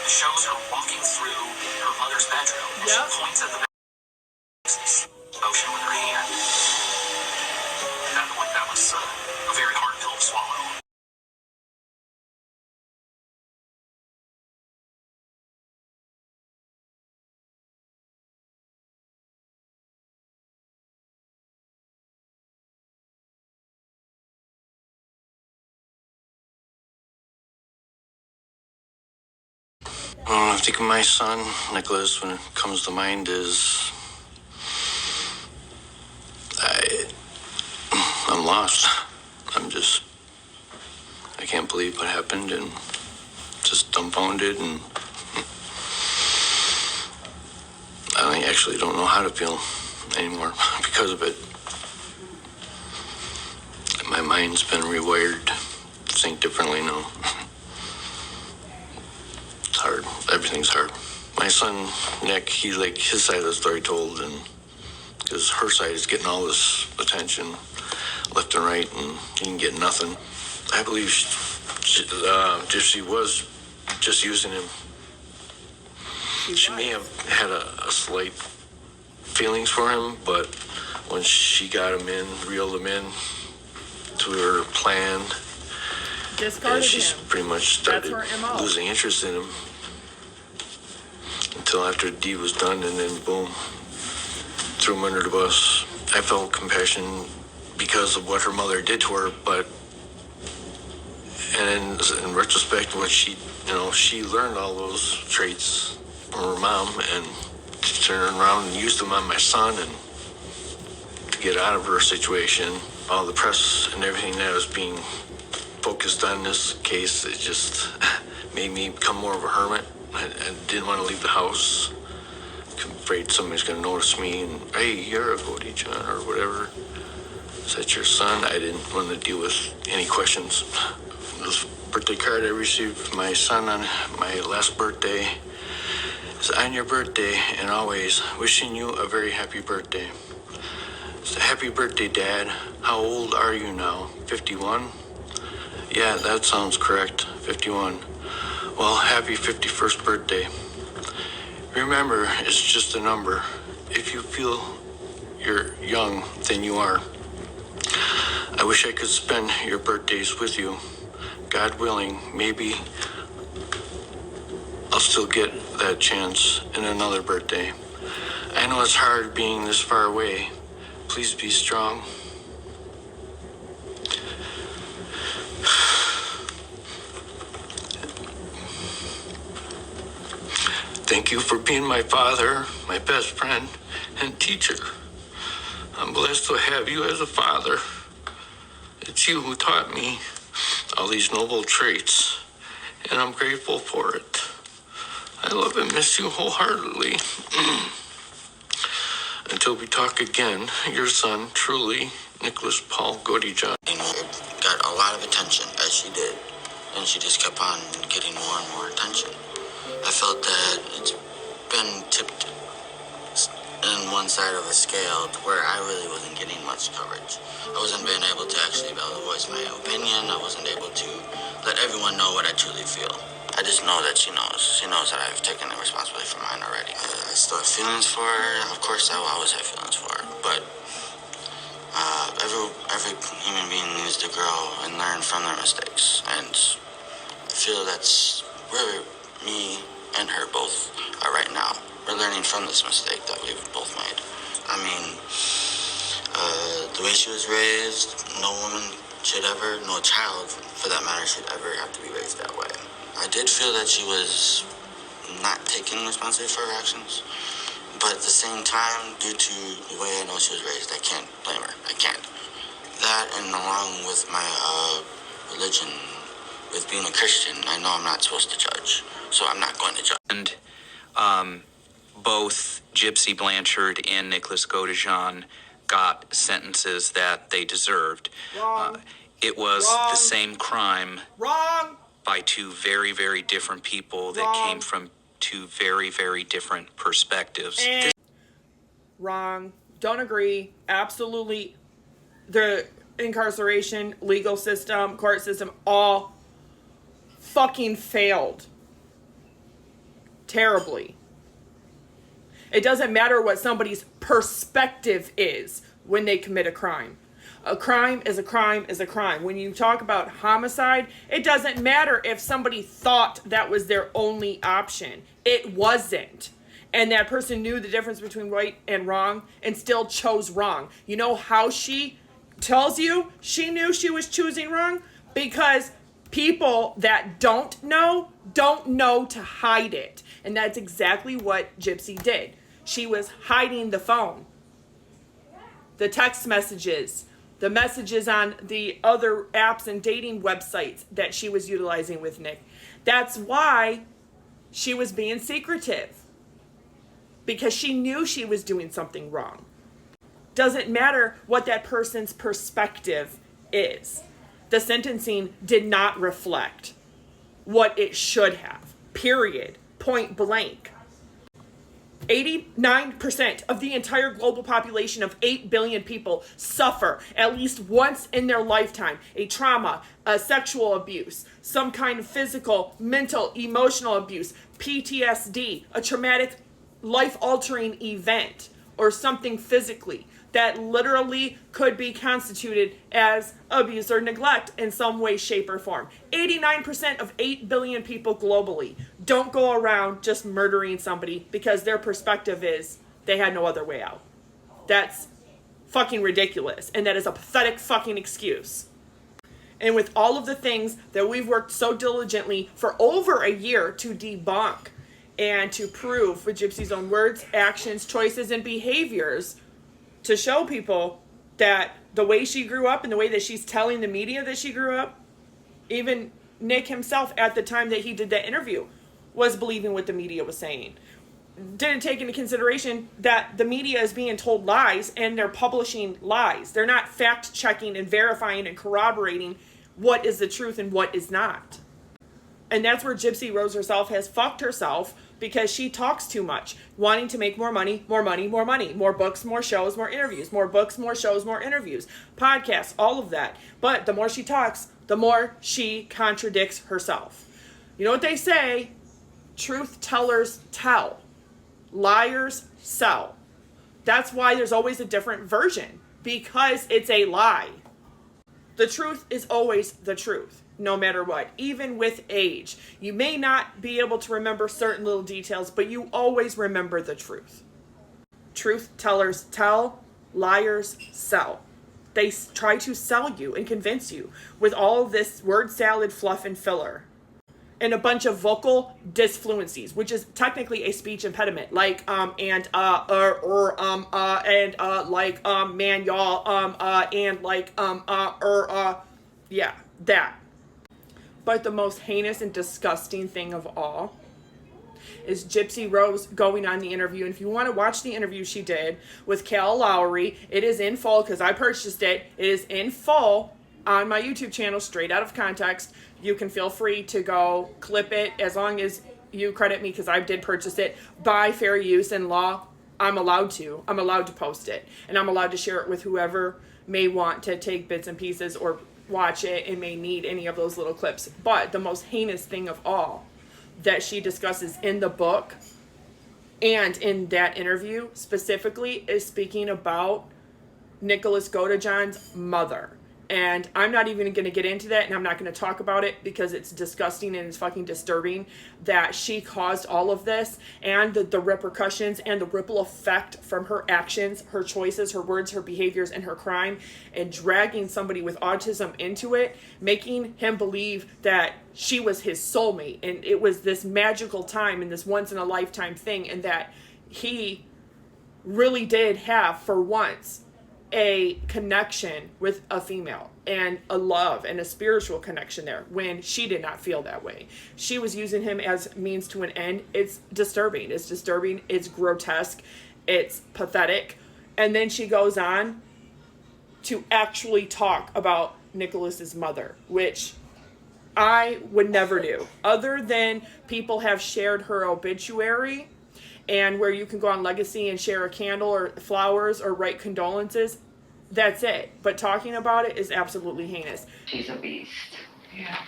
shows her walking through her mother's bedroom, and she points at the motion with her hand. At that point, that was a very hard pill to swallow. I think my son, Nicholas, when it comes to mind, is I'm lost. I can't believe what happened and just dumbfounded, and I actually don't know how to feel anymore because of it. My mind's been rewired to think differently now. It's hard. Everything's hard. My son, Nick, his side of the story told, and because her side is getting all this attention left and right, and he didn't get nothing. I believe Gypsy was just using him. She may have had a slight feelings for him, but when she got him in, reeled him in to her plan, discarded she's him. pretty much started losing interest in him until after the deed was done, and then boom, threw him under the bus. I felt compassion because of what her mother did to her, but and in retrospect, what she learned all those traits from her mom and turned around and used them on my son, and to get out of her situation, all the press and everything that was being focused on this case, it just made me become more of a hermit. I didn't want to leave the house. Afraid somebody's going to notice me and, hey, you're a Cody John or whatever. Is that your son? I didn't want to deal with any questions. This birthday card I received from my son on my last birthday is on your birthday and always wishing you a very happy birthday. It's a happy birthday, Dad. How old are you now? 51? Yeah, that sounds correct. 51. Well, happy 51st birthday. Remember, it's just a number. If you feel you're young, then you are. I wish I could spend your birthdays with you. God willing, maybe I'll still get that chance in another birthday. I know it's hard being this far away. Please be strong. Thank you for being my father, my best friend, and teacher. I'm blessed to have you as a father. It's you who taught me all these noble traits, and I'm grateful for it. I love and miss you wholeheartedly. Until we talk again, your son, truly, Nicholas Paul Godijon. Got a lot of attention, as she did, and she just kept on getting more and more attention. I felt that it's been tipped in one side of a scale to where I really wasn't getting much coverage. I wasn't being able to actually be able to voice my opinion. I wasn't able to let everyone know what I truly feel. I just know that she knows. She knows that I've taken the responsibility for mine already. I still have feelings for her. Of course, I will always have feelings for her. But every human being needs to grow and learn from their mistakes. And I feel that's where me and her both are right now. We're learning from this mistake that we've both made. I mean, the way she was raised, no woman should ever, no child for that matter, should ever have to be raised that way. I did feel that she was not taking responsibility for her actions, but at the same time, due to the way I know she was raised, I can't blame her. I can't. That, and along with my religion, with being a Christian, I know I'm not supposed to judge, so I'm not going to judge. And both Gypsy Blanchard and Nicholas Godijon got sentences that they deserved. It was the same crime by two very, very different people that came from two very, very different perspectives. Wrong. Don't agree. Absolutely. The incarceration, legal system, court system, all fucking failed. terribly. It doesn't matter what somebody's perspective is when they commit a crime. A crime is a crime is a crime. When you talk about homicide, it doesn't matter if somebody thought that was their only option. It wasn't. And that person knew the difference between right and wrong and still chose wrong. You know how she tells you she knew she was choosing wrong? Because people that don't know to hide it. And that's exactly what Gypsy did. She was hiding the phone, the text messages, the messages on the other apps and dating websites that she was utilizing with Nick. That's why she was being secretive. Because she knew she was doing something wrong. Doesn't matter what that person's perspective is. The sentencing did not reflect what it should have. Period. Point blank. 89% of the entire global population of 8 billion people suffer at least once in their lifetime a trauma, a sexual abuse, some kind of physical, mental, emotional abuse, PTSD, a traumatic, life-altering event, or something physically that literally could be constituted as abuse or neglect in some way, shape, or form. 89% of 8 billion people globally don't go around just murdering somebody because their perspective is they had no other way out. That's fucking ridiculous, and that is a pathetic fucking excuse. And with all of the things that we've worked so diligently for over a year to debunk and to prove with Gypsy's own words, actions, choices, and behaviors, to show people that the way she grew up and the way that she's telling the media that she grew up, even Nick himself at the time that he did that interview was believing what the media was saying. Didn't take into consideration that the media is being told lies and they're publishing lies. They're not fact checking and verifying and corroborating what is the truth and what is not. And that's where Gypsy Rose herself has fucked herself, because she talks too much, wanting to make more money, more money, more money, more books, more shows, more interviews, more books, more shows, more interviews, podcasts, all of that. But the more she talks, the more she contradicts herself. You know what they say? Truth tellers tell. Liars sell. That's why there's always a different version, because it's a lie. The truth is always the truth, no matter what, even with age. You may not be able to remember certain little details, but you always remember the truth. Truth tellers tell, liars sell. They try to sell you and convince you with all of this word salad, fluff, and filler. And a bunch of vocal disfluencies, which is technically a speech impediment, like and like man, y'all, and like yeah, that. But the most heinous and disgusting thing of all is Gypsy Rose going on the interview. And if you want to watch the interview she did with Cal Lowry, it is in full because I purchased it. It is in full on my YouTube channel, straight out of context. You can feel free to go clip it as long as you credit me, because I did purchase it by fair use and law. I'm allowed to post it, and I'm allowed to share it with whoever may want to take bits and pieces or watch it and may need any of those little clips. But the most heinous thing of all that she discusses in the book and in that interview specifically is speaking about Nicholas Godejohn's mother. And I'm not even going to get into that, and I'm not going to talk about it because it's disgusting and it's fucking disturbing that she caused all of this, and the repercussions and the ripple effect from her actions, her choices, her words, her behaviors, and her crime, and dragging somebody with autism into it, making him believe that she was his soulmate and it was this magical time and this once-in-a-lifetime thing, and that he really did have, for once, a connection with a female and a love and a spiritual connection there when she did not feel that way. She was using him as means to an end. It's disturbing. It's grotesque. It's pathetic. And then she goes on to actually talk about Nicholas's mother, which I would never do, other than people have shared her obituary, and where you can go on Legacy and share a candle or flowers or write condolences. That's it. But talking about it is absolutely heinous. She's a beast. Yeah.